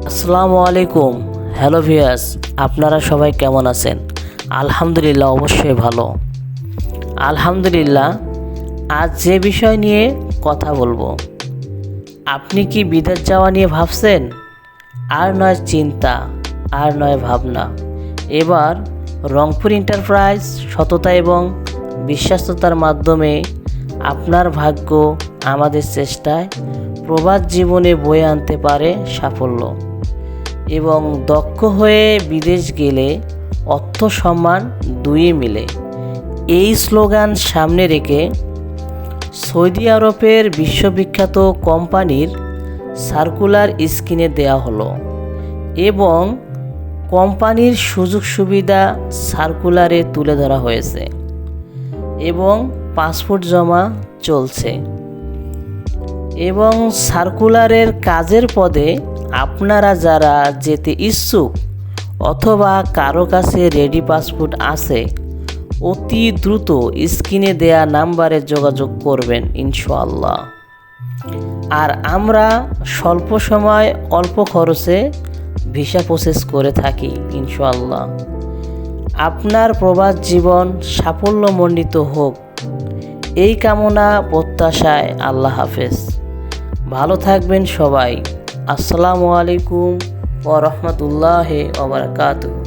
আসসালামু আলাইকুম। Hello viewers, আপনারা সবাই কেমন আছেন? আলহামদুলিল্লাহ, অবশ্যই ভালো। আলহামদুলিল্লাহ, আজ যে বিষয় নিয়ে কথা বলবো, আপনি কি বিদেশ যাওয়া নিয়ে ভাবছেন? আর নয় চিন্তা, আর নয় ভাবনা। এবার রংপুর এন্টারপ্রাইজ সততা এবং বিশ্বাসতার মাধ্যমে আপনার ভাগ্য আমাদের চেষ্টায় প্রবাস জীবনে বয়ে আনতে পারে সাফল্য। এবং দক্ষ হয়ে বিদেশ গেলে অর্থ সম্মান দুইয়ে মিলে, এই স্লোগান সামনে রেখে সৌদি আরবের বিশ্ববিখ্যাত কোম্পানির সার্কুলার স্ক্রিনে দেওয়া হলো এবং কোম্পানির সুযোগ সুবিধা সার্কুলারে তুলে ধরা হয়েছে এবং পাসপোর্ট জমা চলছে। এবং সার্কুলারের কাজের পদে আপনারা যারা যেতে ইচ্ছুক অথবা কারো কাছে রেডি পাসপোর্ট আছে, অতি দ্রুত স্ক্রিনে দেয়া নাম্বারে যোগাযোগ করবেন ইনশাআল্লাহ। আর আমরা স্বল্প সময় অল্প খরচে ভিসা প্রসেস করে থাকি ইনশাআল্লাহ। আপনার প্রবাস জীবন সাফল্যমণ্ডিত হোক, এই কামনা প্রত্যাশায় আল্লাহ হাফেজ। ভালো থাকবেন সবাই। আসসালামু আলাইকুম ওয়া রাহমাতুল্লাহি ওয়া বারাকাতুহু।